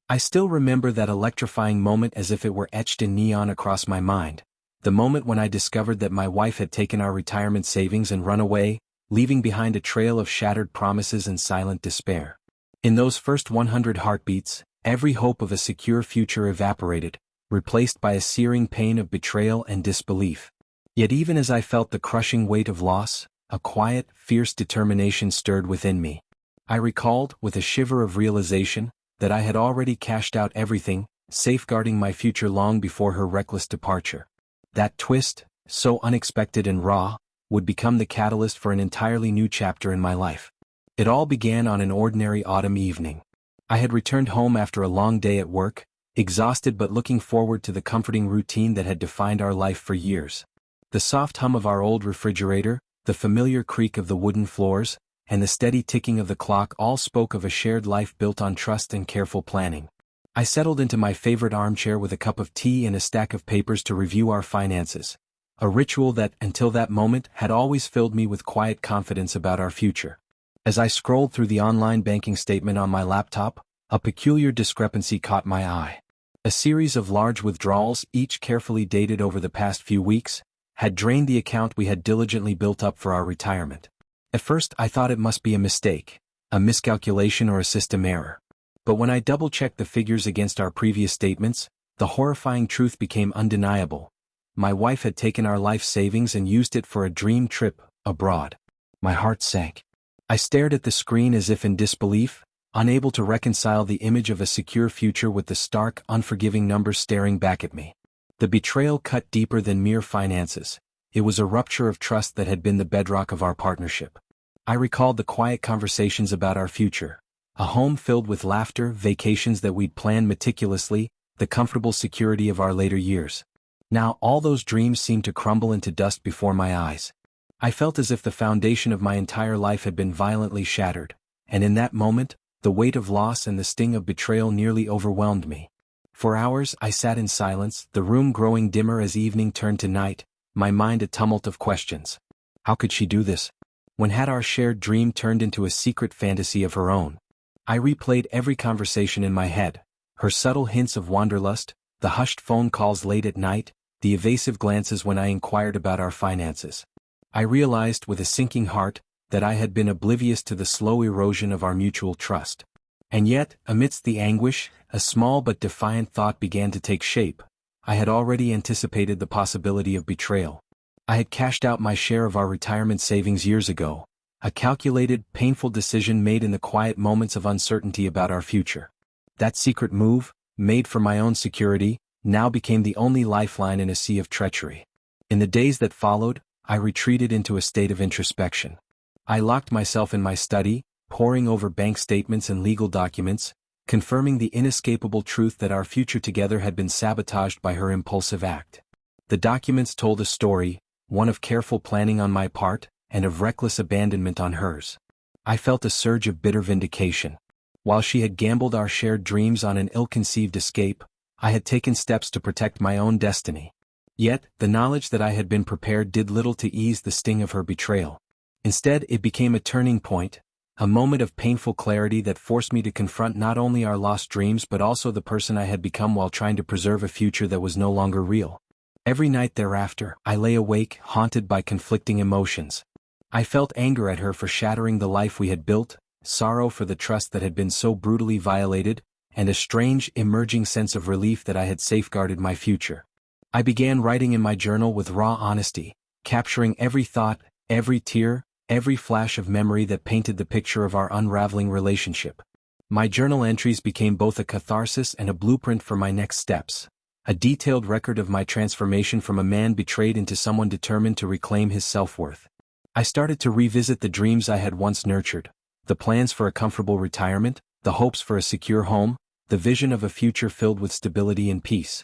I still remember that electrifying moment as if it were etched in neon across my mind, the moment when I discovered that my wife had taken our retirement savings and run away, leaving behind a trail of shattered promises and silent despair. In those first 100 heartbeats, every hope of a secure future evaporated, replaced by a searing pain of betrayal and disbelief. Yet even as I felt the crushing weight of loss, a quiet, fierce determination stirred within me. I recalled, with a shiver of realization, that I had already cashed out everything, safeguarding my future long before her reckless departure. That twist, so unexpected and raw, would become the catalyst for an entirely new chapter in my life. It all began on an ordinary autumn evening. I had returned home after a long day at work, exhausted but looking forward to the comforting routine that had defined our life for years. The soft hum of our old refrigerator, the familiar creak of the wooden floors, and the steady ticking of the clock all spoke of a shared life built on trust and careful planning. I settled into my favorite armchair with a cup of tea and a stack of papers to review our finances, a ritual that, until that moment, had always filled me with quiet confidence about our future. As I scrolled through the online banking statement on my laptop, a peculiar discrepancy caught my eye. A series of large withdrawals, each carefully dated over the past few weeks, had drained the account we had diligently built up for our retirement. At first I thought it must be a mistake, a miscalculation or a system error. But when I double-checked the figures against our previous statements, the horrifying truth became undeniable. My wife had taken our life savings and used it for a dream trip abroad. My heart sank. I stared at the screen as if in disbelief, unable to reconcile the image of a secure future with the stark, unforgiving numbers staring back at me. The betrayal cut deeper than mere finances. It was a rupture of trust that had been the bedrock of our partnership. I recalled the quiet conversations about our future, a home filled with laughter, vacations that we'd planned meticulously, the comfortable security of our later years. Now all those dreams seemed to crumble into dust before my eyes. I felt as if the foundation of my entire life had been violently shattered, and in that moment, the weight of loss and the sting of betrayal nearly overwhelmed me. For hours I sat in silence, the room growing dimmer as evening turned to night, my mind a tumult of questions. How could she do this? When had our shared dream turned into a secret fantasy of her own? I replayed every conversation in my head, her subtle hints of wanderlust, the hushed phone calls late at night, the evasive glances when I inquired about our finances. I realized with a sinking heart that I had been oblivious to the slow erosion of our mutual trust. And yet, amidst the anguish, a small but defiant thought began to take shape. I had already anticipated the possibility of betrayal. I had cashed out my share of our retirement savings years ago, a calculated, painful decision made in the quiet moments of uncertainty about our future. That secret move, made for my own security, now became the only lifeline in a sea of treachery. In the days that followed, I retreated into a state of introspection. I locked myself in my study, poring over bank statements and legal documents, confirming the inescapable truth that our future together had been sabotaged by her impulsive act. The documents told a story, one of careful planning on my part, and of reckless abandonment on hers. I felt a surge of bitter vindication. While she had gambled our shared dreams on an ill-conceived escape, I had taken steps to protect my own destiny. Yet, the knowledge that I had been prepared did little to ease the sting of her betrayal. Instead, it became a turning point, a moment of painful clarity that forced me to confront not only our lost dreams but also the person I had become while trying to preserve a future that was no longer real. Every night thereafter, I lay awake, haunted by conflicting emotions. I felt anger at her for shattering the life we had built, sorrow for the trust that had been so brutally violated, and a strange, emerging sense of relief that I had safeguarded my future. I began writing in my journal with raw honesty, capturing every thought, every tear, every flash of memory that painted the picture of our unraveling relationship. My journal entries became both a catharsis and a blueprint for my next steps, a detailed record of my transformation from a man betrayed into someone determined to reclaim his self-worth. I started to revisit the dreams I had once nurtured, the plans for a comfortable retirement, the hopes for a secure home, the vision of a future filled with stability and peace.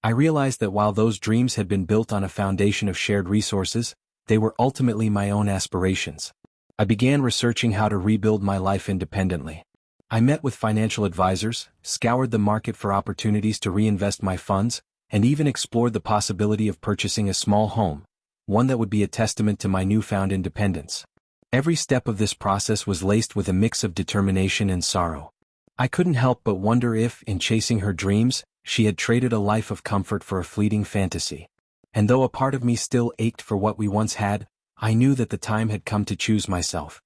I realized that while those dreams had been built on a foundation of shared resources, they were ultimately my own aspirations. I began researching how to rebuild my life independently. I met with financial advisors, scoured the market for opportunities to reinvest my funds, and even explored the possibility of purchasing a small home, one that would be a testament to my newfound independence. Every step of this process was laced with a mix of determination and sorrow. I couldn't help but wonder if, in chasing her dreams, she had traded a life of comfort for a fleeting fantasy. And though a part of me still ached for what we once had, I knew that the time had come to choose myself.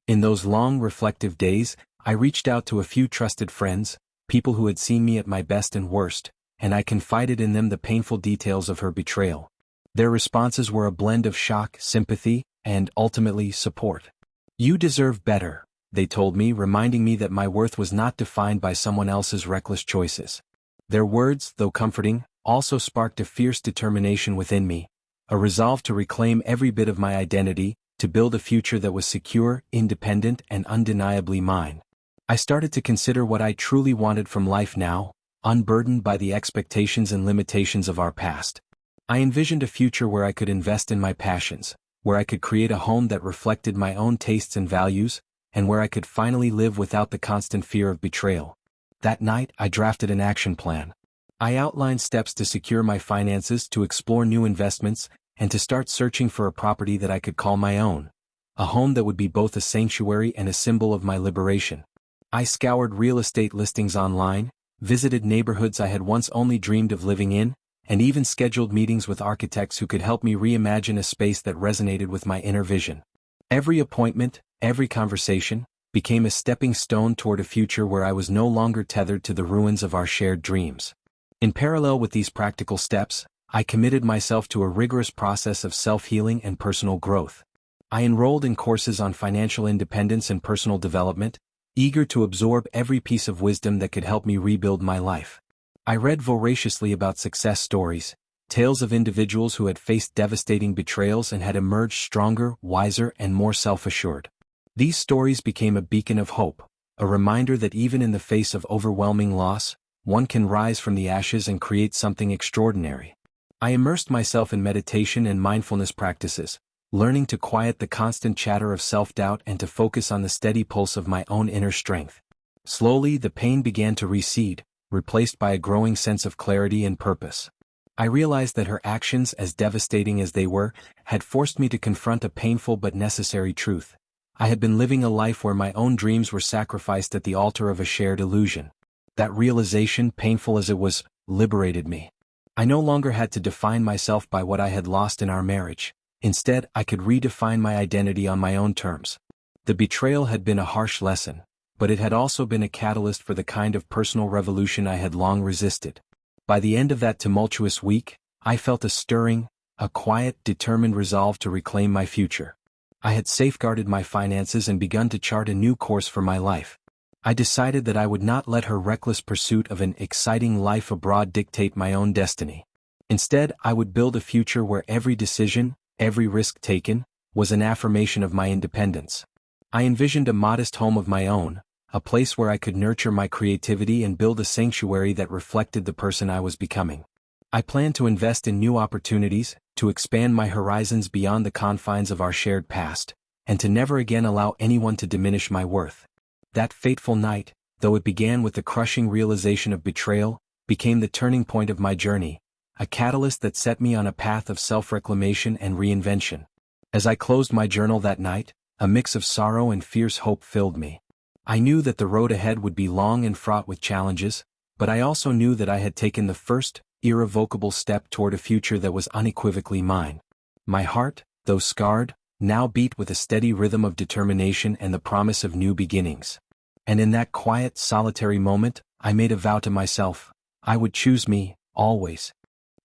In those long, reflective days, I reached out to a few trusted friends, people who had seen me at my best and worst, and I confided in them the painful details of her betrayal. Their responses were a blend of shock, sympathy, and, ultimately, support. "You deserve better," they told me, reminding me that my worth was not defined by someone else's reckless choices. Their words, though comforting, also sparked a fierce determination within me, a resolve to reclaim every bit of my identity, to build a future that was secure, independent, and undeniably mine. I started to consider what I truly wanted from life now, unburdened by the expectations and limitations of our past. I envisioned a future where I could invest in my passions, where I could create a home that reflected my own tastes and values, and where I could finally live without the constant fear of betrayal. That night, I drafted an action plan. I outlined steps to secure my finances, to explore new investments, and to start searching for a property that I could call my own. A home that would be both a sanctuary and a symbol of my liberation. I scoured real estate listings online, visited neighborhoods I had once only dreamed of living in, and even scheduled meetings with architects who could help me reimagine a space that resonated with my inner vision. Every appointment, every conversation, became a stepping stone toward a future where I was no longer tethered to the ruins of our shared dreams. In parallel with these practical steps, I committed myself to a rigorous process of self-healing and personal growth. I enrolled in courses on financial independence and personal development, eager to absorb every piece of wisdom that could help me rebuild my life. I read voraciously about success stories, tales of individuals who had faced devastating betrayals and had emerged stronger, wiser, and more self-assured. These stories became a beacon of hope, a reminder that even in the face of overwhelming loss, one can rise from the ashes and create something extraordinary. I immersed myself in meditation and mindfulness practices, learning to quiet the constant chatter of self-doubt and to focus on the steady pulse of my own inner strength. Slowly, the pain began to recede, replaced by a growing sense of clarity and purpose. I realized that her actions, as devastating as they were, had forced me to confront a painful but necessary truth. I had been living a life where my own dreams were sacrificed at the altar of a shared illusion. That realization, painful as it was, liberated me. I no longer had to define myself by what I had lost in our marriage. Instead, I could redefine my identity on my own terms. The betrayal had been a harsh lesson, but it had also been a catalyst for the kind of personal revolution I had long resisted. By the end of that tumultuous week, I felt a stirring, a quiet, determined resolve to reclaim my future. I had safeguarded my finances and begun to chart a new course for my life. I decided that I would not let her reckless pursuit of an exciting life abroad dictate my own destiny. Instead, I would build a future where every decision, every risk taken, was an affirmation of my independence. I envisioned a modest home of my own, a place where I could nurture my creativity and build a sanctuary that reflected the person I was becoming. I planned to invest in new opportunities, to expand my horizons beyond the confines of our shared past, and to never again allow anyone to diminish my worth. That fateful night, though it began with the crushing realization of betrayal, became the turning point of my journey, a catalyst that set me on a path of self-reclamation and reinvention. As I closed my journal that night, a mix of sorrow and fierce hope filled me. I knew that the road ahead would be long and fraught with challenges, but I also knew that I had taken the first, irrevocable step toward a future that was unequivocally mine. My heart, though scarred, now beat with a steady rhythm of determination and the promise of new beginnings. And in that quiet, solitary moment, I made a vow to myself: I would choose me, always.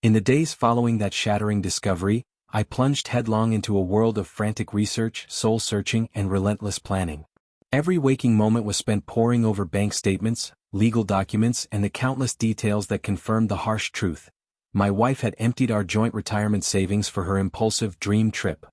In the days following that shattering discovery, I plunged headlong into a world of frantic research, soul-searching, and relentless planning. Every waking moment was spent poring over bank statements, legal documents, and the countless details that confirmed the harsh truth. My wife had emptied our joint retirement savings for her impulsive dream trip.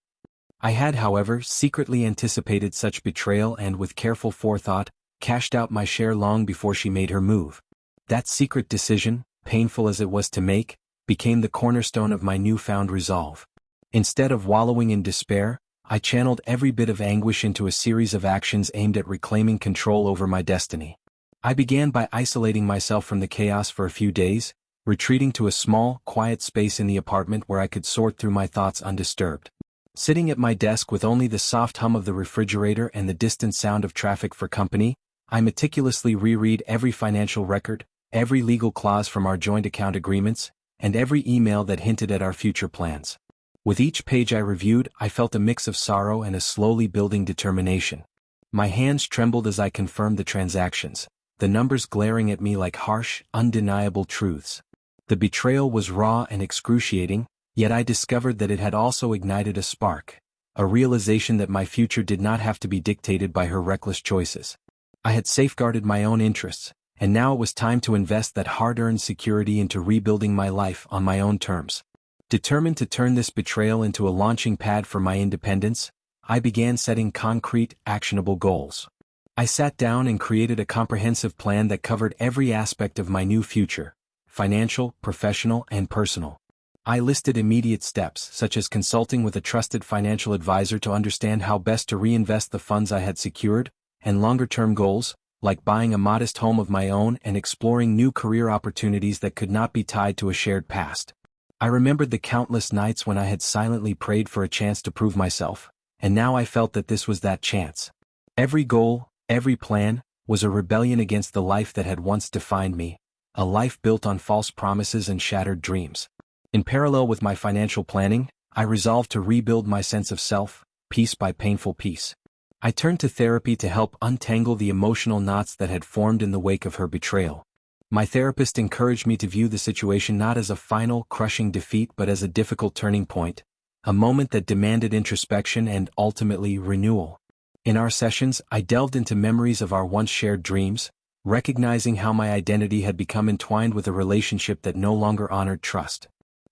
I had, however, secretly anticipated such betrayal and, with careful forethought, cashed out my share long before she made her move. That secret decision, painful as it was to make, became the cornerstone of my newfound resolve. Instead of wallowing in despair, I channeled every bit of anguish into a series of actions aimed at reclaiming control over my destiny. I began by isolating myself from the chaos for a few days, retreating to a small, quiet space in the apartment where I could sort through my thoughts undisturbed. Sitting at my desk with only the soft hum of the refrigerator and the distant sound of traffic for company, I meticulously reread every financial record, every legal clause from our joint account agreements, and every email that hinted at our future plans. With each page I reviewed, I felt a mix of sorrow and a slowly building determination. My hands trembled as I confirmed the transactions, the numbers glaring at me like harsh, undeniable truths. The betrayal was raw and excruciating, yet I discovered that it had also ignited a spark, a realization that my future did not have to be dictated by her reckless choices. I had safeguarded my own interests, and now it was time to invest that hard-earned security into rebuilding my life on my own terms. Determined to turn this betrayal into a launching pad for my independence, I began setting concrete, actionable goals. I sat down and created a comprehensive plan that covered every aspect of my new future: financial, professional, and personal. I listed immediate steps, such as consulting with a trusted financial advisor to understand how best to reinvest the funds I had secured, and longer-term goals, like buying a modest home of my own and exploring new career opportunities that could not be tied to a shared past. I remembered the countless nights when I had silently prayed for a chance to prove myself, and now I felt that this was that chance. Every goal, every plan, was a rebellion against the life that had once defined me, a life built on false promises and shattered dreams. In parallel with my financial planning, I resolved to rebuild my sense of self, piece by painful piece. I turned to therapy to help untangle the emotional knots that had formed in the wake of her betrayal. My therapist encouraged me to view the situation not as a final, crushing defeat but as a difficult turning point, a moment that demanded introspection and, ultimately, renewal. In our sessions, I delved into memories of our once shared dreams, recognizing how my identity had become entwined with a relationship that no longer honored trust.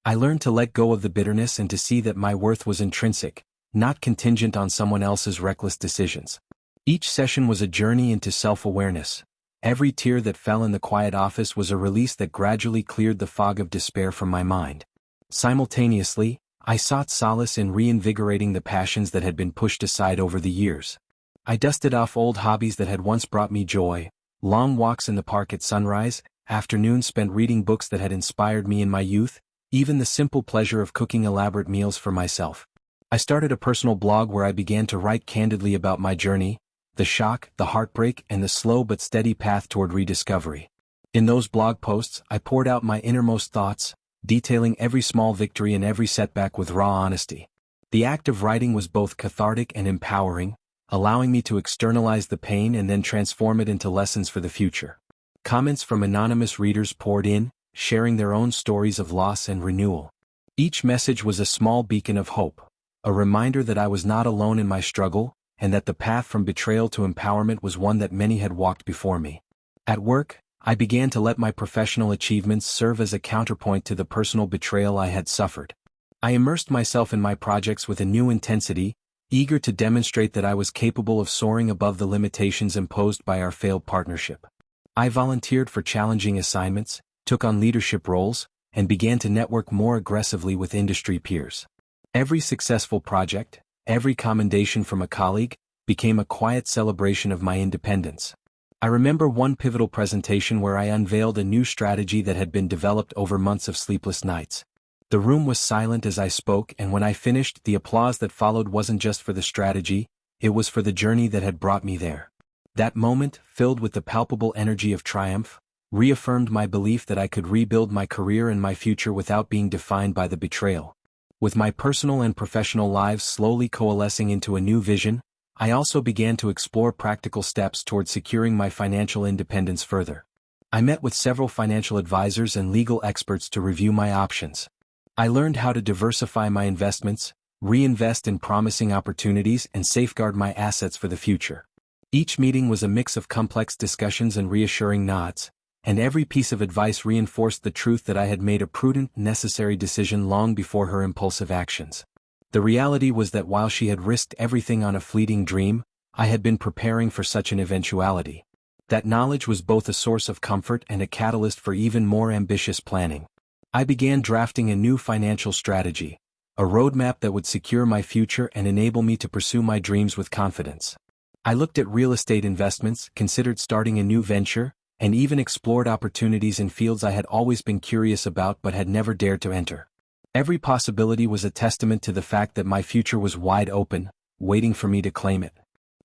I learned to let go of the bitterness and to see that my worth was intrinsic, not contingent on someone else's reckless decisions. Each session was a journey into self-awareness. Every tear that fell in the quiet office was a release that gradually cleared the fog of despair from my mind. Simultaneously, I sought solace in reinvigorating the passions that had been pushed aside over the years. I dusted off old hobbies that had once brought me joy: long walks in the park at sunrise, afternoons spent reading books that had inspired me in my youth, even the simple pleasure of cooking elaborate meals for myself. I started a personal blog where I began to write candidly about my journey, the shock, the heartbreak, and the slow but steady path toward rediscovery. In those blog posts, I poured out my innermost thoughts, detailing every small victory and every setback with raw honesty. The act of writing was both cathartic and empowering, allowing me to externalize the pain and then transform it into lessons for the future. Comments from anonymous readers poured in, sharing their own stories of loss and renewal. Each message was a small beacon of hope, a reminder that I was not alone in my struggle, and that the path from betrayal to empowerment was one that many had walked before me. At work, I began to let my professional achievements serve as a counterpoint to the personal betrayal I had suffered. I immersed myself in my projects with a new intensity, eager to demonstrate that I was capable of soaring above the limitations imposed by our failed partnership. I volunteered for challenging assignments, took on leadership roles, and began to network more aggressively with industry peers. Every successful project, every commendation from a colleague, became a quiet celebration of my independence. I remember one pivotal presentation where I unveiled a new strategy that had been developed over months of sleepless nights. The room was silent as I spoke, and when I finished, the applause that followed wasn't just for the strategy, it was for the journey that had brought me there. That moment, filled with the palpable energy of triumph, reaffirmed my belief that I could rebuild my career and my future without being defined by the betrayal. With my personal and professional lives slowly coalescing into a new vision, I also began to explore practical steps toward securing my financial independence further. I met with several financial advisors and legal experts to review my options. I learned how to diversify my investments, reinvest in promising opportunities, and safeguard my assets for the future. Each meeting was a mix of complex discussions and reassuring nods, and every piece of advice reinforced the truth that I had made a prudent, necessary decision long before her impulsive actions. The reality was that while she had risked everything on a fleeting dream, I had been preparing for such an eventuality. That knowledge was both a source of comfort and a catalyst for even more ambitious planning. I began drafting a new financial strategy, a roadmap that would secure my future and enable me to pursue my dreams with confidence. I looked at real estate investments, considered starting a new venture, and even explored opportunities in fields I had always been curious about but had never dared to enter. Every possibility was a testament to the fact that my future was wide open, waiting for me to claim it.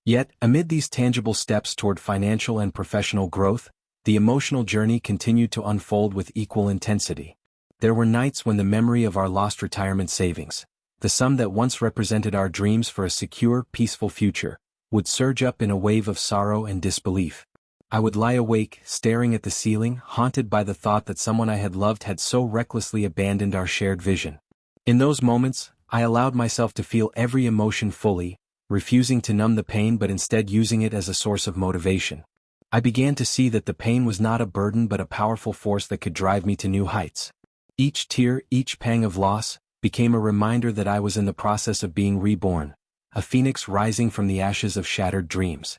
Yet, amid these tangible steps toward financial and professional growth, the emotional journey continued to unfold with equal intensity. There were nights when the memory of our lost retirement savings, the sum that once represented our dreams for a secure, peaceful future, would surge up in a wave of sorrow and disbelief. I would lie awake, staring at the ceiling, haunted by the thought that someone I had loved had so recklessly abandoned our shared vision. In those moments, I allowed myself to feel every emotion fully, refusing to numb the pain but instead using it as a source of motivation. I began to see that the pain was not a burden but a powerful force that could drive me to new heights. Each tear, each pang of loss, became a reminder that I was in the process of being reborn, a phoenix rising from the ashes of shattered dreams.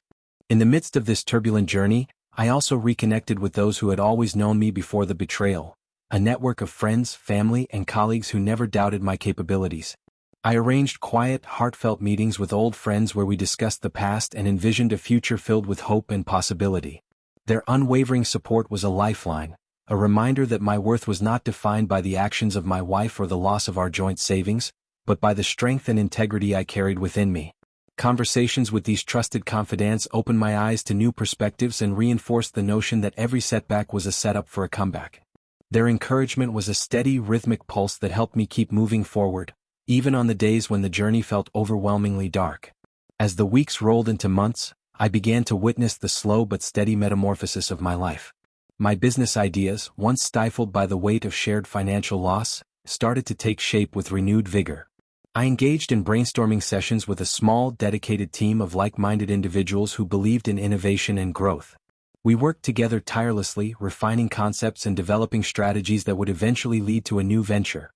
In the midst of this turbulent journey, I also reconnected with those who had always known me before the betrayal, a network of friends, family, and colleagues who never doubted my capabilities. I arranged quiet, heartfelt meetings with old friends where we discussed the past and envisioned a future filled with hope and possibility. Their unwavering support was a lifeline, a reminder that my worth was not defined by the actions of my wife or the loss of our joint savings, but by the strength and integrity I carried within me. Conversations with these trusted confidants opened my eyes to new perspectives and reinforced the notion that every setback was a setup for a comeback. Their encouragement was a steady, rhythmic pulse that helped me keep moving forward, even on the days when the journey felt overwhelmingly dark. As the weeks rolled into months, I began to witness the slow but steady metamorphosis of my life. My business ideas, once stifled by the weight of shared financial loss, started to take shape with renewed vigor. I engaged in brainstorming sessions with a small, dedicated team of like-minded individuals who believed in innovation and growth. We worked together tirelessly, refining concepts and developing strategies that would eventually lead to a new venture,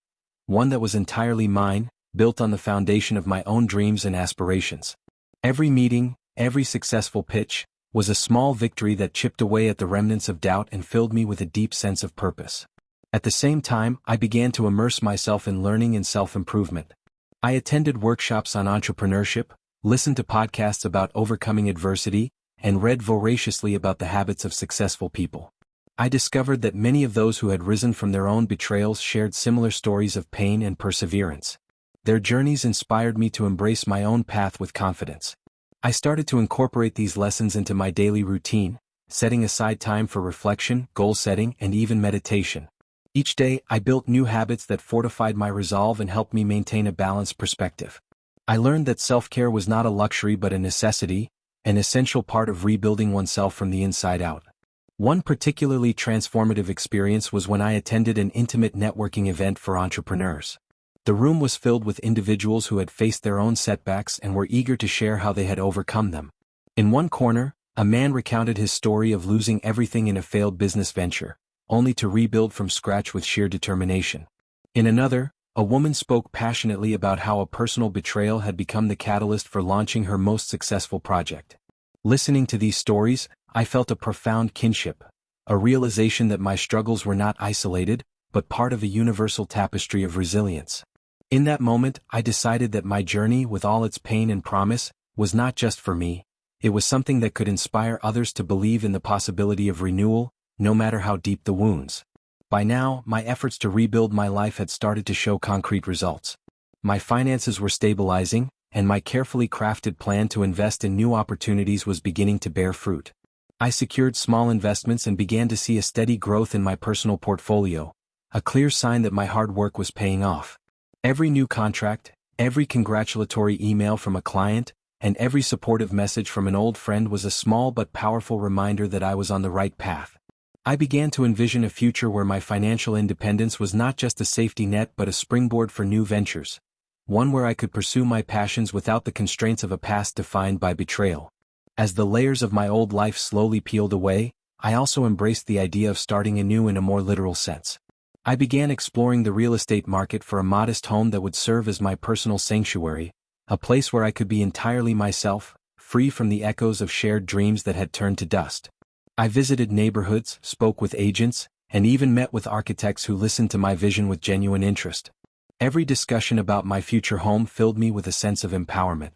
one that was entirely mine, built on the foundation of my own dreams and aspirations. Every meeting, every successful pitch, was a small victory that chipped away at the remnants of doubt and filled me with a deep sense of purpose. At the same time, I began to immerse myself in learning and self-improvement. I attended workshops on entrepreneurship, listened to podcasts about overcoming adversity, and read voraciously about the habits of successful people. I discovered that many of those who had risen from their own betrayals shared similar stories of pain and perseverance. Their journeys inspired me to embrace my own path with confidence. I started to incorporate these lessons into my daily routine, setting aside time for reflection, goal setting, and even meditation. Each day, I built new habits that fortified my resolve and helped me maintain a balanced perspective. I learned that self-care was not a luxury but a necessity, an essential part of rebuilding oneself from the inside out. One particularly transformative experience was when I attended an intimate networking event for entrepreneurs. The room was filled with individuals who had faced their own setbacks and were eager to share how they had overcome them. In one corner, a man recounted his story of losing everything in a failed business venture, only to rebuild from scratch with sheer determination. In another, a woman spoke passionately about how a personal betrayal had become the catalyst for launching her most successful project. Listening to these stories, I felt a profound kinship, a realization that my struggles were not isolated, but part of a universal tapestry of resilience. In that moment, I decided that my journey, with all its pain and promise, was not just for me. It was something that could inspire others to believe in the possibility of renewal, no matter how deep the wounds. By now, my efforts to rebuild my life had started to show concrete results. My finances were stabilizing, and my carefully crafted plan to invest in new opportunities was beginning to bear fruit. I secured small investments and began to see a steady growth in my personal portfolio, a clear sign that my hard work was paying off. Every new contract, every congratulatory email from a client, and every supportive message from an old friend was a small but powerful reminder that I was on the right path. I began to envision a future where my financial independence was not just a safety net but a springboard for new ventures, one where I could pursue my passions without the constraints of a past defined by betrayal. As the layers of my old life slowly peeled away, I also embraced the idea of starting anew in a more literal sense. I began exploring the real estate market for a modest home that would serve as my personal sanctuary, a place where I could be entirely myself, free from the echoes of shared dreams that had turned to dust. I visited neighborhoods, spoke with agents, and even met with architects who listened to my vision with genuine interest. Every discussion about my future home filled me with a sense of empowerment.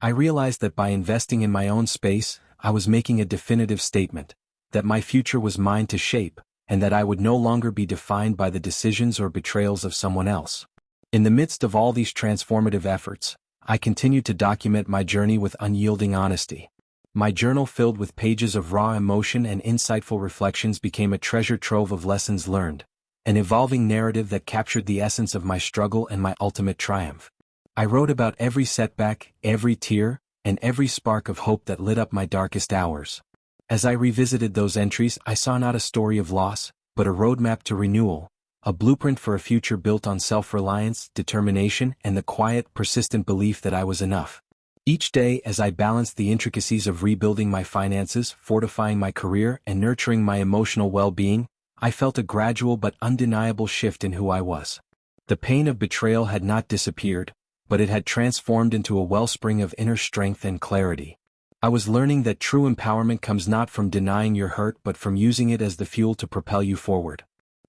I realized that by investing in my own space, I was making a definitive statement, that my future was mine to shape, and that I would no longer be defined by the decisions or betrayals of someone else. In the midst of all these transformative efforts, I continued to document my journey with unyielding honesty. My journal filled with pages of raw emotion and insightful reflections became a treasure trove of lessons learned, an evolving narrative that captured the essence of my struggle and my ultimate triumph. I wrote about every setback, every tear, and every spark of hope that lit up my darkest hours. As I revisited those entries, I saw not a story of loss, but a roadmap to renewal, a blueprint for a future built on self-reliance, determination, and the quiet, persistent belief that I was enough. Each day, as I balanced the intricacies of rebuilding my finances, fortifying my career, and nurturing my emotional well-being, I felt a gradual but undeniable shift in who I was. The pain of betrayal had not disappeared, but it had transformed into a wellspring of inner strength and clarity. I was learning that true empowerment comes not from denying your hurt but from using it as the fuel to propel you forward.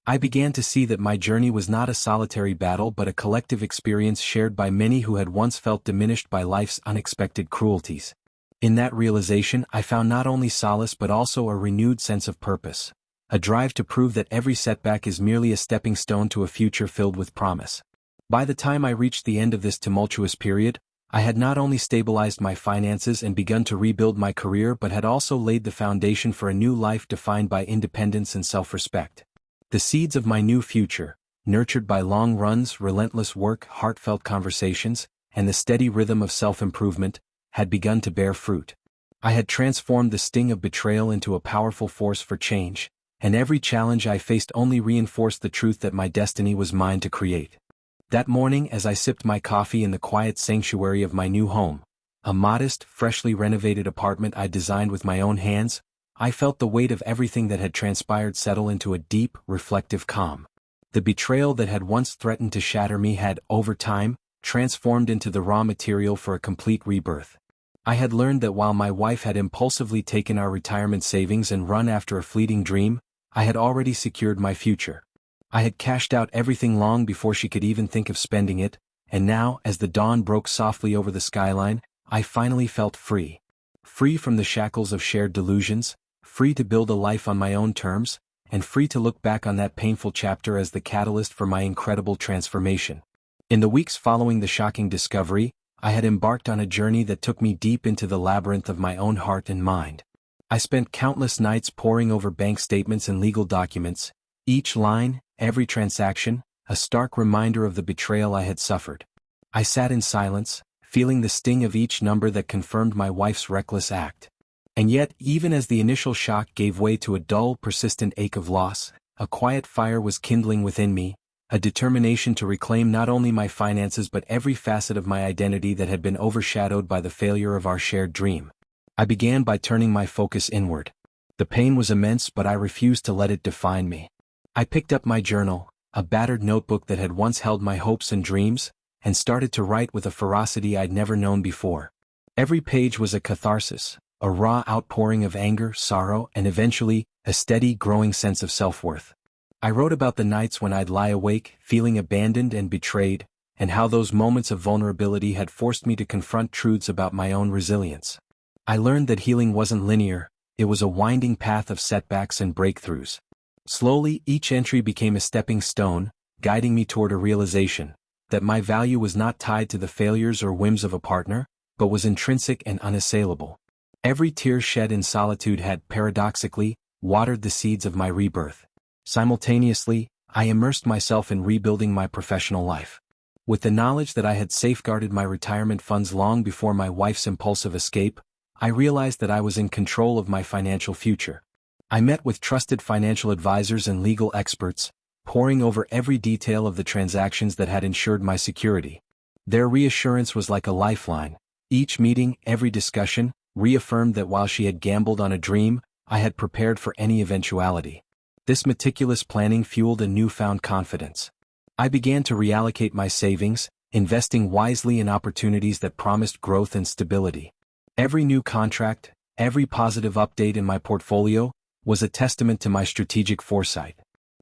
I began to see that my journey was not a solitary battle but a collective experience shared by many who had once felt diminished by life's unexpected cruelties. In that realization, I found not only solace but also a renewed sense of purpose, a drive to prove that every setback is merely a stepping stone to a future filled with promise. By the time I reached the end of this tumultuous period, I had not only stabilized my finances and begun to rebuild my career but had also laid the foundation for a new life defined by independence and self-respect. The seeds of my new future, nurtured by long runs, relentless work, heartfelt conversations, and the steady rhythm of self-improvement, had begun to bear fruit. I had transformed the sting of betrayal into a powerful force for change, and every challenge I faced only reinforced the truth that my destiny was mine to create. That morning, as I sipped my coffee in the quiet sanctuary of my new home, a modest, freshly renovated apartment I designed with my own hands, I felt the weight of everything that had transpired settle into a deep, reflective calm. The betrayal that had once threatened to shatter me had, over time, transformed into the raw material for a complete rebirth. I had learned that while my wife had impulsively taken our retirement savings and run after a fleeting dream, I had already secured my future. I had cashed out everything long before she could even think of spending it, and now, as the dawn broke softly over the skyline, I finally felt free. Free from the shackles of shared delusions, free to build a life on my own terms, and free to look back on that painful chapter as the catalyst for my incredible transformation. In the weeks following the shocking discovery, I had embarked on a journey that took me deep into the labyrinth of my own heart and mind. I spent countless nights poring over bank statements and legal documents, each line, every transaction, a stark reminder of the betrayal I had suffered. I sat in silence, feeling the sting of each number that confirmed my wife's reckless act. And yet, even as the initial shock gave way to a dull, persistent ache of loss, a quiet fire was kindling within me, a determination to reclaim not only my finances but every facet of my identity that had been overshadowed by the failure of our shared dream. I began by turning my focus inward. The pain was immense, but I refused to let it define me. I picked up my journal, a battered notebook that had once held my hopes and dreams, and started to write with a ferocity I'd never known before. Every page was a catharsis, a raw outpouring of anger, sorrow, and eventually, a steady, growing sense of self-worth. I wrote about the nights when I'd lie awake, feeling abandoned and betrayed, and how those moments of vulnerability had forced me to confront truths about my own resilience. I learned that healing wasn't linear, it was a winding path of setbacks and breakthroughs. Slowly, each entry became a stepping stone, guiding me toward a realization that my value was not tied to the failures or whims of a partner, but was intrinsic and unassailable. Every tear shed in solitude had, paradoxically, watered the seeds of my rebirth. Simultaneously, I immersed myself in rebuilding my professional life. With the knowledge that I had safeguarded my retirement funds long before my wife's impulsive escape, I realized that I was in control of my financial future. I met with trusted financial advisors and legal experts, poring over every detail of the transactions that had ensured my security. Their reassurance was like a lifeline. Each meeting, every discussion, reaffirmed that while she had gambled on a dream, I had prepared for any eventuality. This meticulous planning fueled a newfound confidence. I began to reallocate my savings, investing wisely in opportunities that promised growth and stability. Every new contract, every positive update in my portfolio, was a testament to my strategic foresight.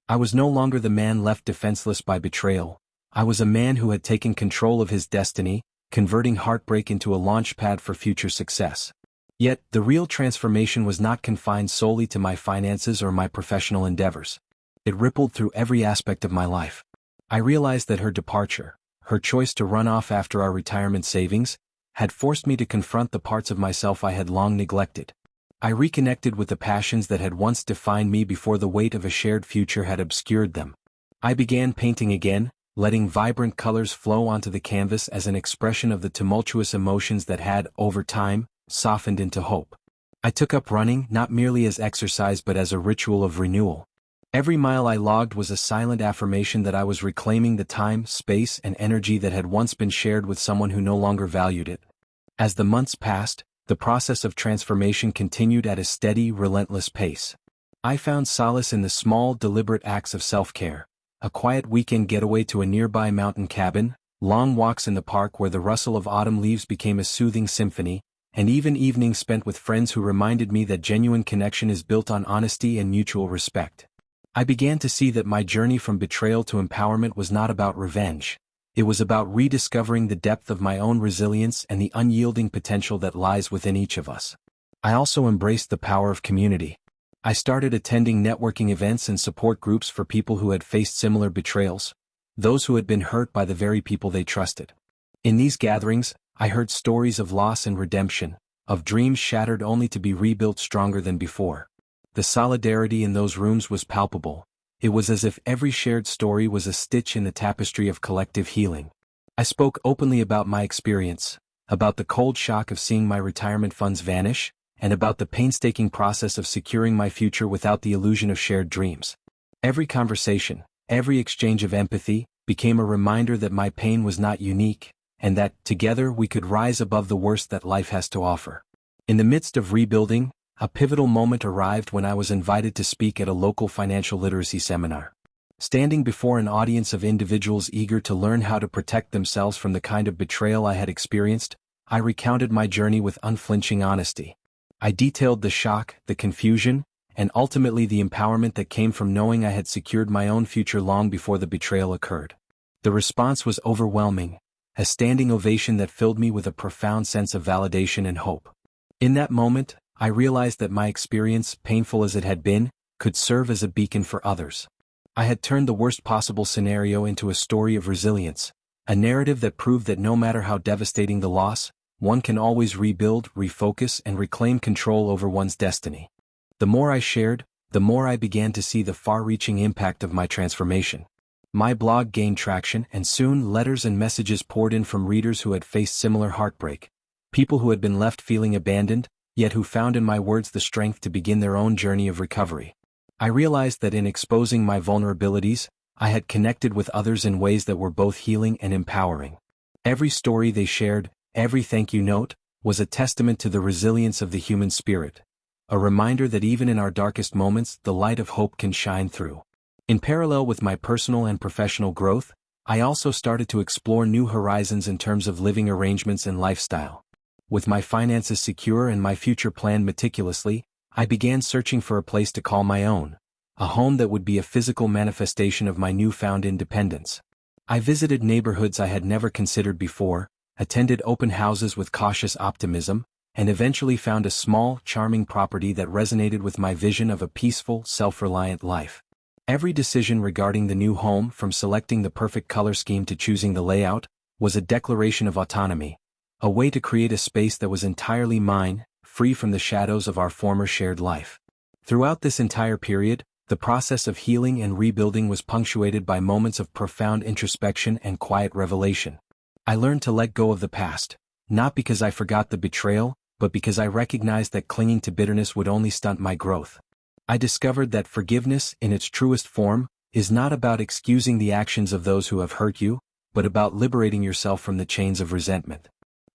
I was no longer the man left defenseless by betrayal. I was a man who had taken control of his destiny, converting heartbreak into a launchpad for future success. Yet, the real transformation was not confined solely to my finances or my professional endeavors. It rippled through every aspect of my life. I realized that her departure, her choice to run off after our retirement savings, had forced me to confront the parts of myself I had long neglected. I reconnected with the passions that had once defined me before the weight of a shared future had obscured them. I began painting again, letting vibrant colors flow onto the canvas as an expression of the tumultuous emotions that had, over time, softened into hope. I took up running not merely as exercise but as a ritual of renewal. Every mile I logged was a silent affirmation that I was reclaiming the time, space, and energy that had once been shared with someone who no longer valued it. As the months passed, the process of transformation continued at a steady, relentless pace. I found solace in the small, deliberate acts of self-care: a quiet weekend getaway to a nearby mountain cabin, long walks in the park where the rustle of autumn leaves became a soothing symphony, and even evenings spent with friends who reminded me that genuine connection is built on honesty and mutual respect. I began to see that my journey from betrayal to empowerment was not about revenge. It was about rediscovering the depth of my own resilience and the unyielding potential that lies within each of us. I also embraced the power of community. I started attending networking events and support groups for people who had faced similar betrayals, those who had been hurt by the very people they trusted. In these gatherings, I heard stories of loss and redemption, of dreams shattered only to be rebuilt stronger than before. The solidarity in those rooms was palpable. It was as if every shared story was a stitch in the tapestry of collective healing. I spoke openly about my experience, about the cold shock of seeing my retirement funds vanish, and about the painstaking process of securing my future without the illusion of shared dreams. Every conversation, every exchange of empathy, became a reminder that my pain was not unique, and that, together, we could rise above the worst that life has to offer. In the midst of rebuilding, a pivotal moment arrived when I was invited to speak at a local financial literacy seminar. Standing before an audience of individuals eager to learn how to protect themselves from the kind of betrayal I had experienced, I recounted my journey with unflinching honesty. I detailed the shock, the confusion, and ultimately the empowerment that came from knowing I had secured my own future long before the betrayal occurred. The response was overwhelming, a standing ovation that filled me with a profound sense of validation and hope. In that moment, I realized that my experience, painful as it had been, could serve as a beacon for others. I had turned the worst possible scenario into a story of resilience, a narrative that proved that no matter how devastating the loss, one can always rebuild, refocus, and reclaim control over one's destiny. The more I shared, the more I began to see the far-reaching impact of my transformation. My blog gained traction, and soon letters and messages poured in from readers who had faced similar heartbreak, people who had been left feeling abandoned, yet who found in my words the strength to begin their own journey of recovery. I realized that in exposing my vulnerabilities, I had connected with others in ways that were both healing and empowering. Every story they shared, every thank you note, was a testament to the resilience of the human spirit, a reminder that even in our darkest moments, the light of hope can shine through. In parallel with my personal and professional growth, I also started to explore new horizons in terms of living arrangements and lifestyle. With my finances secure and my future planned meticulously, I began searching for a place to call my own, a home that would be a physical manifestation of my newfound independence. I visited neighborhoods I had never considered before, attended open houses with cautious optimism, and eventually found a small, charming property that resonated with my vision of a peaceful, self-reliant life. Every decision regarding the new home, from selecting the perfect color scheme to choosing the layout, was a declaration of autonomy, a way to create a space that was entirely mine, free from the shadows of our former shared life. Throughout this entire period, the process of healing and rebuilding was punctuated by moments of profound introspection and quiet revelation. I learned to let go of the past, not because I forgot the betrayal, but because I recognized that clinging to bitterness would only stunt my growth. I discovered that forgiveness, in its truest form, is not about excusing the actions of those who have hurt you, but about liberating yourself from the chains of resentment.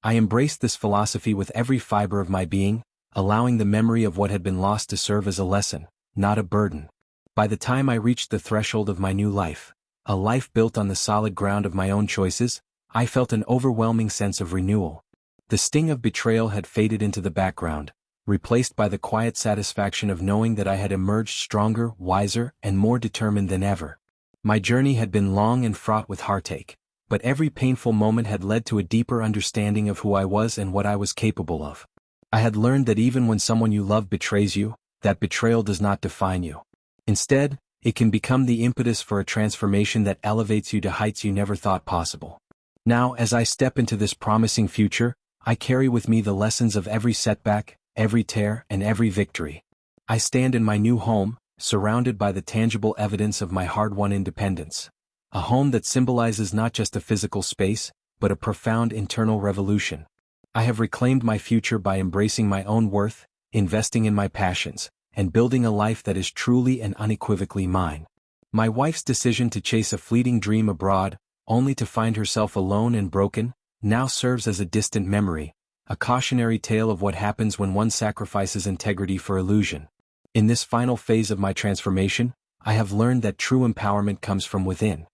I embraced this philosophy with every fiber of my being, allowing the memory of what had been lost to serve as a lesson, not a burden. By the time I reached the threshold of my new life, a life built on the solid ground of my own choices, I felt an overwhelming sense of renewal. The sting of betrayal had faded into the background, replaced by the quiet satisfaction of knowing that I had emerged stronger, wiser, and more determined than ever. My journey had been long and fraught with heartache, but every painful moment had led to a deeper understanding of who I was and what I was capable of. I had learned that even when someone you love betrays you, that betrayal does not define you. Instead, it can become the impetus for a transformation that elevates you to heights you never thought possible. Now, as I step into this promising future, I carry with me the lessons of every setback, every tear, and every victory. I stand in my new home, surrounded by the tangible evidence of my hard-won independence. A home that symbolizes not just a physical space, but a profound internal revolution. I have reclaimed my future by embracing my own worth, investing in my passions, and building a life that is truly and unequivocally mine. My wife's decision to chase a fleeting dream abroad, only to find herself alone and broken, now serves as a distant memory, a cautionary tale of what happens when one sacrifices integrity for illusion. In this final phase of my transformation, I have learned that true empowerment comes from within.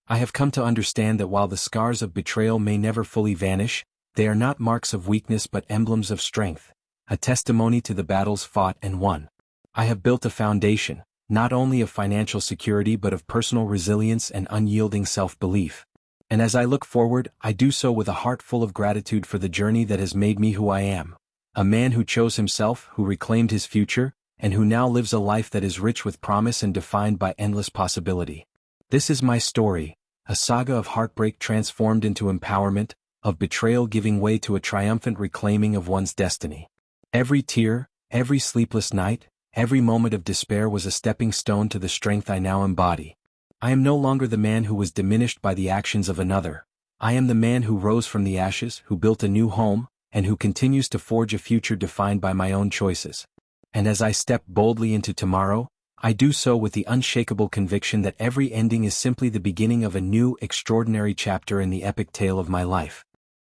I have come to understand that while the scars of betrayal may never fully vanish, they are not marks of weakness but emblems of strength, a testimony to the battles fought and won. I have built a foundation, not only of financial security but of personal resilience and unyielding self-belief. And as I look forward, I do so with a heart full of gratitude for the journey that has made me who I am. A man who chose himself, who reclaimed his future, and who now lives a life that is rich with promise and defined by endless possibility. This is my story, a saga of heartbreak transformed into empowerment, of betrayal giving way to a triumphant reclaiming of one's destiny. Every tear, every sleepless night, every moment of despair was a stepping stone to the strength I now embody. I am no longer the man who was diminished by the actions of another. I am the man who rose from the ashes, who built a new home, and who continues to forge a future defined by my own choices. And as I step boldly into tomorrow, I do so with the unshakable conviction that every ending is simply the beginning of a new, extraordinary chapter in the epic tale of my life.